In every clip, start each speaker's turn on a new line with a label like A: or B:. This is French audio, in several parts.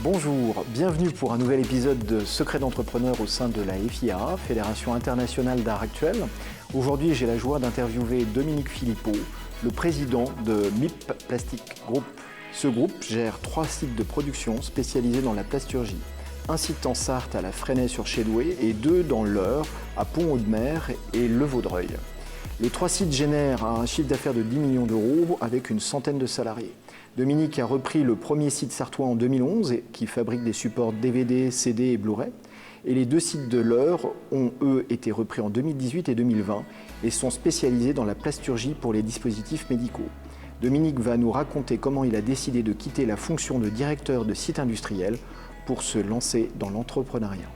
A: Bonjour, bienvenue pour un nouvel épisode de Secrets d'entrepreneur au sein de la FIA, Fédération internationale d'art actuel. Aujourd'hui, j'ai la joie d'interviewer Dominique Philippot, le président de MIP Plastic Group. Ce groupe gère 3 sites de production spécialisés dans la plasturgie. Un site en Sarthe à la Fresnay-sur-Chédoué et 2 dans l'Eure, à Pont-Audemer et Le Vaudreuil. Les 3 sites génèrent un chiffre d'affaires de 10 millions d'euros avec une centaine de salariés. Dominique a repris le premier site sartois en 2011 qui fabrique des supports DVD, CD et Blu-ray. Et les 2 sites de l'Eure ont, eux, été repris en 2018 et 2020 et sont spécialisés dans la plasturgie pour les dispositifs médicaux. Dominique va nous raconter comment il a décidé de quitter la fonction de directeur de site industriel pour se lancer dans l'entrepreneuriat.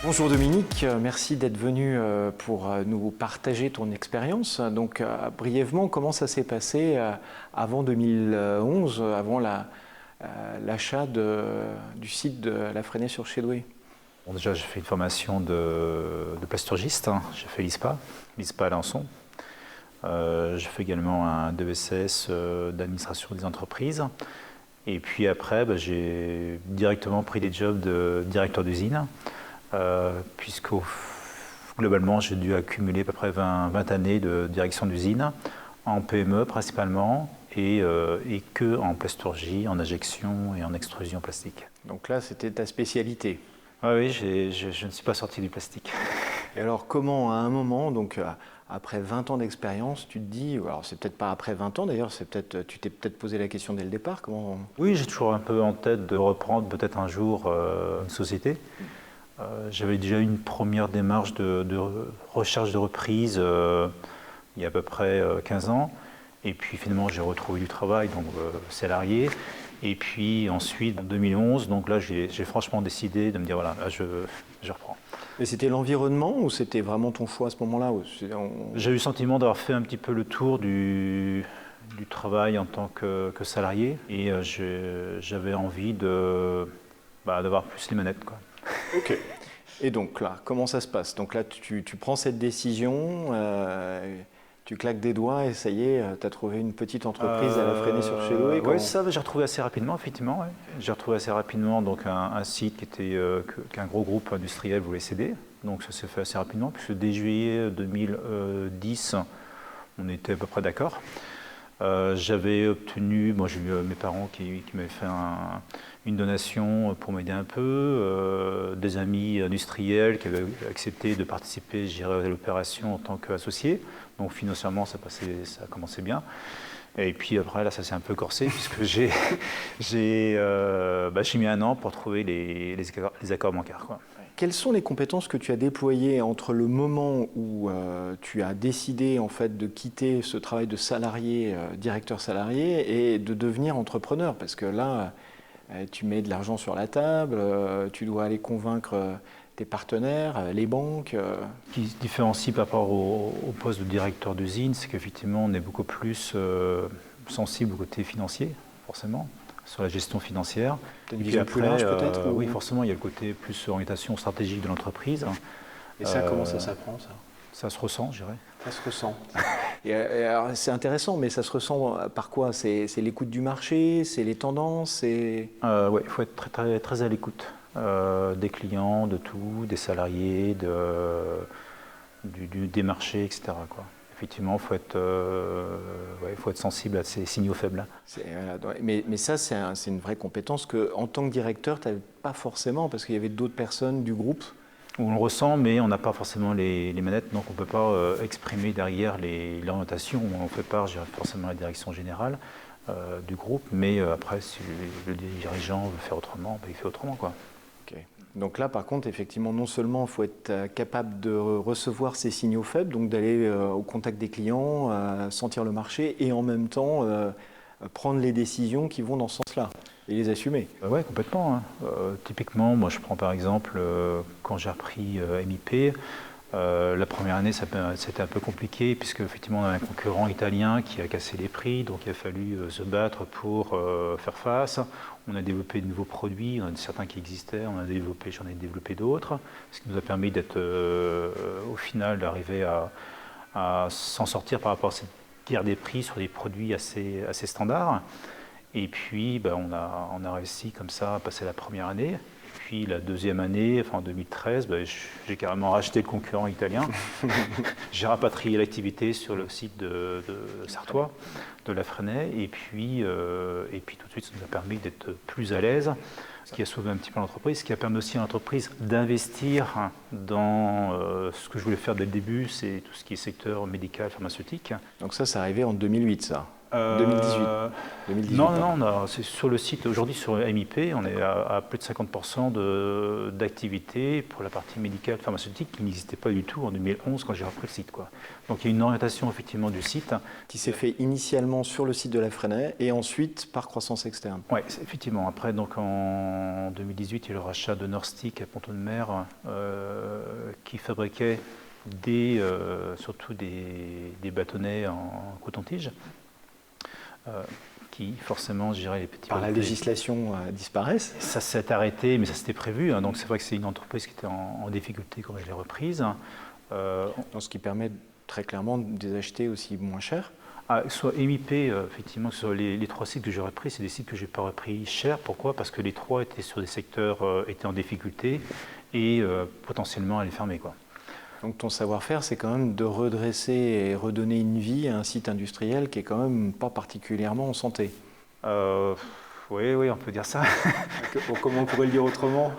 A: Bonjour Dominique, merci d'être venu pour nous partager ton expérience. Donc brièvement, comment ça s'est passé avant 2011, avant l'achat du site de la Fresnay-sur-Chédoué?
B: Bon, déjà, j'ai fait une formation de plasturgiste, j'ai fait l'ISPA à Alençon. J'ai fait également un DESS d'administration des entreprises. Et puis après, j'ai directement pris des jobs de directeur d'usine. Puisque globalement j'ai dû accumuler à peu près 20 années de direction d'usine, en PME principalement, et que en plasturgie, en injection et en extrusion plastique.
A: Donc là c'était ta spécialité.
B: Ah oui, je ne suis pas sorti du plastique.
A: Et alors comment à un moment, donc après 20 ans d'expérience, tu te dis, alors c'est peut-être pas après 20 ans d'ailleurs, tu t'es peut-être posé la question dès le départ, comment...
B: Oui, j'ai toujours un peu en tête de reprendre peut-être un jour une société. J'avais déjà eu une première démarche de recherche de reprise il y a à peu près 15 ans. Et puis finalement, j'ai retrouvé du travail, donc salarié. Et puis ensuite, en 2011, donc là, j'ai franchement décidé de me dire, voilà, là, je reprends.
A: Et c'était l'environnement ou c'était vraiment ton choix à ce moment-là?
B: J'ai eu le sentiment d'avoir fait un petit peu le tour du travail en tant que salarié. Et j'avais envie d'avoir plus les manettes, quoi.
A: Ok. Et donc là, comment ça se passe? Donc là, tu prends cette décision, tu claques des doigts et ça y est, tu as trouvé une petite entreprise à la Fresnay-sur-Chédoué?
B: Oui, ça, j'ai retrouvé assez rapidement, effectivement. Ouais. J'ai retrouvé assez rapidement donc, un site qu'un gros groupe industriel voulait céder. Donc ça s'est fait assez rapidement, puisque dès juillet 2010, on était à peu près d'accord. J'avais obtenu, moi j'ai eu mes parents qui m'avaient fait une donation pour m'aider un peu, des amis industriels qui avaient accepté de participer, je dirais, à l'opération en tant qu'associé. Donc financièrement ça a commencé bien. Et puis après là ça s'est un peu corsé puisque j'ai mis 1 an pour trouver les accords bancaires, quoi.
A: Quelles sont les compétences que tu as déployées entre le moment où tu as décidé en fait de quitter ce travail de salarié, directeur salarié, et de devenir entrepreneur? Parce que là, tu mets de l'argent sur la table, tu dois aller convaincre tes partenaires, les banques.
B: Ce qui se différencie par rapport au poste de directeur d'usine, c'est qu'effectivement on est beaucoup plus sensible au côté financier, forcément, sur la gestion financière.
A: Une vision plus large peut-être
B: Oui, forcément, il y a le côté plus orientation stratégique de l'entreprise.
A: Et ça, comment ça s'apprend, ça?
B: Ça se ressent, je dirais.
A: Ça se ressent. Et alors, c'est intéressant, mais ça se ressent par quoi? C'est l'écoute du marché, c'est les tendances,
B: Oui, il faut être très, très, très à l'écoute des clients, de tout, des salariés, des marchés, etc., quoi. Effectivement, il faut être sensible à ces signaux faibles.
A: Mais ça, c'est une vraie compétence qu'en tant que directeur, tu n'avais pas forcément, parce qu'il y avait d'autres personnes du groupe.
B: On le ressent, mais on n'a pas forcément les manettes, donc on ne peut pas exprimer derrière l'orientation. On en fait part, je dirais, forcément à la direction générale du groupe, mais après, si le dirigeant veut faire autrement, il fait autrement, quoi.
A: Okay. Donc là, par contre, effectivement, non seulement il faut être capable de recevoir ces signaux faibles, donc d'aller au contact des clients, sentir le marché, et en même temps prendre les décisions qui vont dans ce sens-là et les assumer.
B: Oui, complètement. Typiquement, moi je prends par exemple, quand j'ai repris MIP, La première année, c'était un peu compliqué, puisque effectivement, on a un concurrent italien qui a cassé les prix, donc il a fallu se battre pour faire face. On a développé de nouveaux produits, on a certains qui existaient, j'en ai développé d'autres, ce qui nous a permis d'être, au final, d'arriver à s'en sortir par rapport à cette guerre des prix sur des produits assez standards. Et puis, on a réussi comme ça à passer la première année. Et puis la deuxième année, en 2013, j'ai carrément racheté le concurrent italien. J'ai rapatrié l'activité sur le site de Sartois, de La Fresnaye. Et puis tout de suite, ça nous a permis d'être plus à l'aise, ce qui a sauvé un petit peu l'entreprise, ce qui a permis aussi à l'entreprise d'investir dans ce que je voulais faire dès le début, c'est tout ce qui est secteur médical, pharmaceutique.
A: Donc ça, c'est arrivé en 2008, ça 2018.
B: Non, c'est sur le site, aujourd'hui sur MIP, on est à plus de 50% d'activité pour la partie médicale pharmaceutique qui n'existait pas du tout en 2011 quand j'ai repris le site, quoi. Donc il y a une orientation effectivement du site.
A: Qui s'est fait initialement sur le site de La Fresnaye et ensuite par croissance externe.
B: Oui, effectivement. Après, donc, en 2018, il y a eu le rachat de Norstick à Pont-de-Mer qui fabriquait surtout des bâtonnets en coton-tige. Qui forcément, je dirais, les petits...
A: Par la législation disparaissent.
B: Ça s'est arrêté, mais ça s'était prévu. Hein, donc c'est vrai que c'est une entreprise qui était en difficulté quand je l'ai reprise.
A: Donc, ce qui permet très clairement de les acheter aussi moins cher.
B: Soit MIP, effectivement, sur les trois sites que j'ai repris, c'est des sites que je n'ai pas repris cher. Pourquoi? Parce que les trois étaient sur des secteurs étaient en difficulté et potentiellement allaient fermer, quoi.
A: Donc ton savoir-faire, c'est quand même de redresser et redonner une vie à un site industriel qui est quand même pas particulièrement en santé.
B: Oui, on peut dire ça.
A: Comment on pourrait le dire autrement?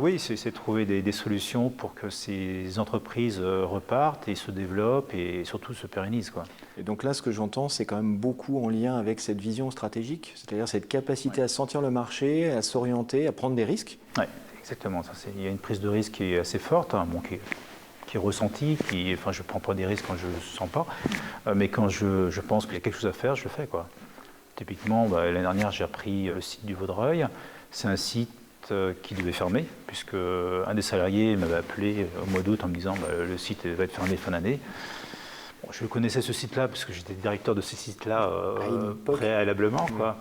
B: Oui, c'est trouver des solutions pour que ces entreprises repartent et se développent et surtout se pérennisent, quoi.
A: Et donc là, ce que j'entends, c'est quand même beaucoup en lien avec cette vision stratégique, c'est-à-dire cette capacité à sentir le marché, à s'orienter, à prendre des risques.
B: Oui, exactement. Il y a une prise de risque qui est assez forte, hein, qui est ressentie, je ne prends pas des risques quand je ne sens pas, mais quand je pense qu'il y a quelque chose à faire, je le fais, quoi. Typiquement, l'année dernière, j'ai repris le site du Vaudreuil. C'est un site qui devait fermer, puisque un des salariés m'avait appelé au mois d'août en me disant le site va être fermé fin d'année. Bon, je connaissais ce site-là, parce que j'étais directeur de ce site-là préalablement, quoi,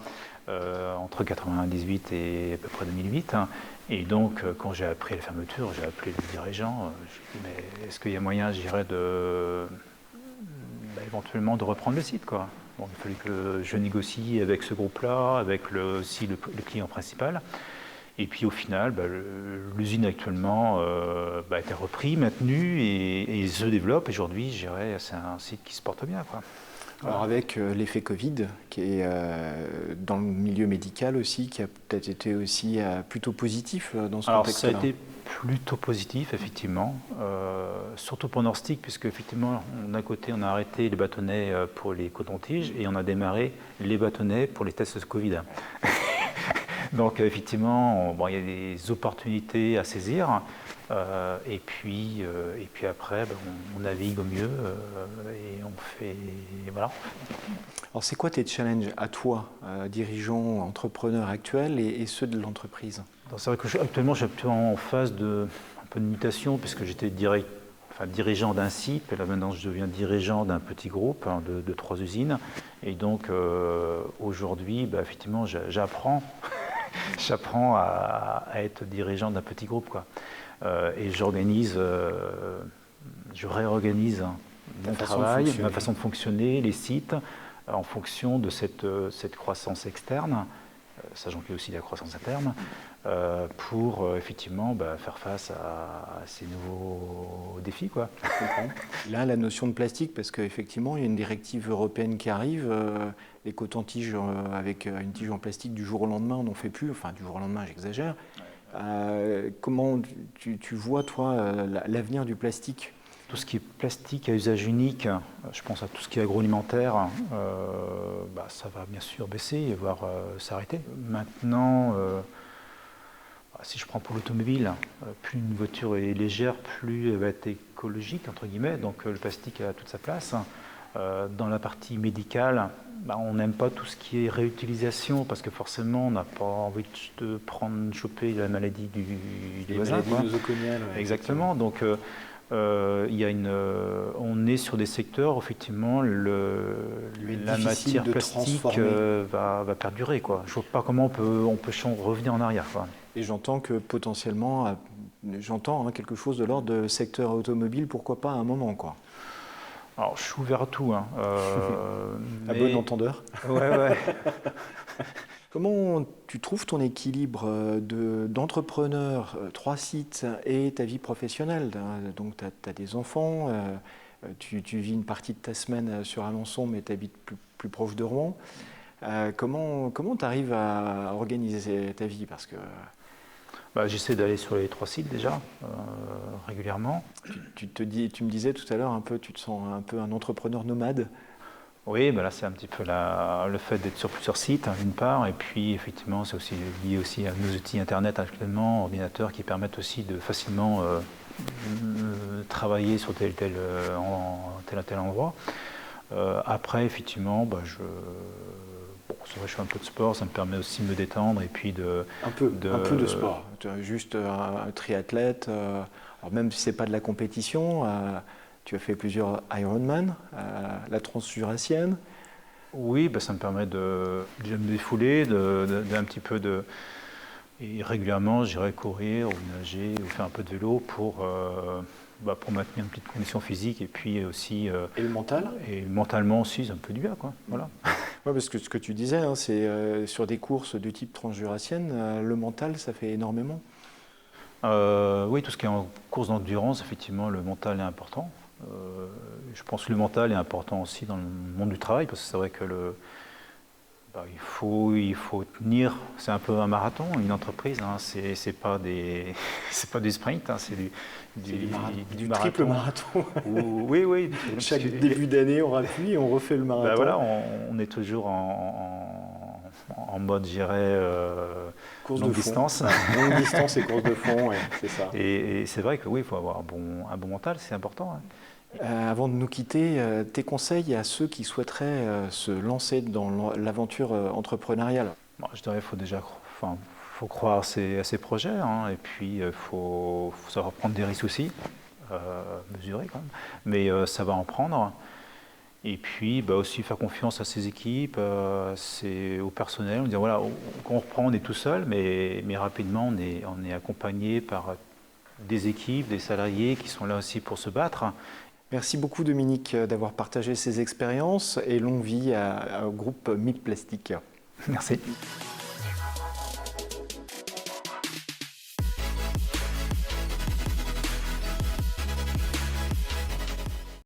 B: entre 1998 et à peu près 2008. Hein. Et donc, quand j'ai appris la fermeture, j'ai appelé le dirigeant. J'ai dit, mais est-ce qu'il y a moyen, je dirais, éventuellement de reprendre le site, quoi. Bon, il fallait que je négocie avec ce groupe-là, avec aussi le client principal. Et puis au final, l'usine actuellement a été reprise, maintenue et se développe. Aujourd'hui, je dirais, c'est un site qui se porte bien, quoi.
A: Alors avec l'effet Covid, qui est dans le milieu médical aussi, qui a peut-être été aussi plutôt positif dans ce contexte-là.
B: Ça a été plutôt positif, effectivement, surtout pour Norstick, puisque effectivement, d'un côté, on a arrêté les bâtonnets pour les cotons-tiges et on a démarré les bâtonnets pour les tests de Covid. Donc effectivement, il y a des opportunités à saisir. Et puis après, on navigue au mieux et on fait... Voilà.
A: Alors c'est quoi tes challenges à toi, dirigeant, entrepreneur actuel et ceux de l'entreprise?
B: C'est vrai que actuellement, je suis en phase un peu de mutation, puisque j'étais dirigeant d'un site, et là maintenant je deviens dirigeant d'un petit groupe de 3 usines. Et donc aujourd'hui, effectivement, j'apprends à être dirigeant d'un petit groupe, quoi. Et je réorganise mon travail, ma façon de fonctionner, les sites, en fonction de cette croissance externe, sachant qu'il y a aussi la croissance interne, pour effectivement faire face à ces nouveaux défis, quoi.
A: Là, la notion de plastique, parce qu'effectivement, il y a une directive européenne qui arrive, les cotons-tiges avec une tige en plastique du jour au lendemain, on n'en fait plus, enfin du jour au lendemain, j'exagère. Comment tu vois, toi, l'avenir du plastique?
B: Tout ce qui est plastique à usage unique, je pense à tout ce qui est agroalimentaire, ça va bien sûr baisser, voire s'arrêter. Maintenant, si je prends pour l'automobile, plus une voiture est légère, plus elle va être écologique, entre guillemets, donc le plastique a toute sa place. Dans la partie médicale, on n'aime pas tout ce qui est réutilisation, parce que forcément, on n'a pas envie de choper la maladie des voisins.
A: Maladie nosocomiale.
B: Exactement. Donc, On est sur des secteurs où effectivement la matière plastique va perdurer, quoi. Je ne vois pas comment on peut revenir en arrière, quoi.
A: Et j'entends que potentiellement, quelque chose de l'ordre du secteur automobile, pourquoi pas à un moment, quoi.
B: Alors, je suis ouvert à tout, hein.
A: À bon entendeur.
B: Ouais.
A: Comment tu trouves ton équilibre d'entrepreneur, 3 sites et ta vie professionnelle? Donc, tu as des enfants, tu vis une partie de ta semaine sur Alençon, mais tu habites plus proche de Rouen. Comment tu arrives à organiser ta vie? Parce que
B: j'essaie d'aller sur les 3 sites déjà, régulièrement.
A: Tu me disais tout à l'heure tu te sens un peu un entrepreneur nomade.
B: Oui, là c'est un petit peu le fait d'être sur plusieurs sites, hein, d'une part, et puis effectivement c'est aussi lié aussi à nos outils internet actuellement, ordinateurs qui permettent aussi de facilement travailler sur tel endroit. Après effectivement, c'est vrai, je fais un peu de sport, ça me permet aussi de me détendre et puis
A: un peu de sport, juste un triathlète, alors même si c'est pas de la compétition. Tu as fait plusieurs Ironman, la transjurassienne.
B: Oui, ça me permet de me défouler, d'un petit peu et régulièrement, j'irai courir ou nager ou faire un peu de vélo pour maintenir une petite condition physique et puis aussi.
A: Et le mental?
B: Et mentalement aussi, ça me fait du bien, quoi. Voilà.
A: Ouais, parce que ce que tu disais, c'est sur des courses du type transjurassienne, le mental, ça fait énormément.
B: Oui, tout ce qui est en course d'endurance, effectivement, le mental est important. Je pense que le mental est important aussi dans le monde du travail, parce que c'est vrai que il faut tenir. C'est un peu un marathon, une entreprise. Hein, c'est pas du sprint, hein, c'est
A: du triple marathon.
B: Oui.
A: Chaque début d'année, on rappuie et on refait le marathon.
B: Voilà, on est toujours en mode, je dirais, longue distance.
A: Longue distance et course de fond, ouais, c'est ça.
B: Et c'est vrai que oui, il faut avoir un bon mental, c'est important. Hein.
A: Avant de nous quitter, tes conseils à ceux qui souhaiteraient se lancer dans l'aventure entrepreneuriale?
B: Je dirais qu'il faut croire à ses projets, hein, et puis il faut savoir prendre des risques aussi, mesurer quand même, mais ça va en prendre. Et puis aussi faire confiance à ses équipes, au personnel. On dit voilà, quand on reprend, on est tout seul, mais rapidement on est accompagné par des équipes, des salariés qui sont là aussi pour se battre.
A: Merci beaucoup Dominique d'avoir partagé ces expériences et longue vie au groupe MIP Plastique.
B: Merci.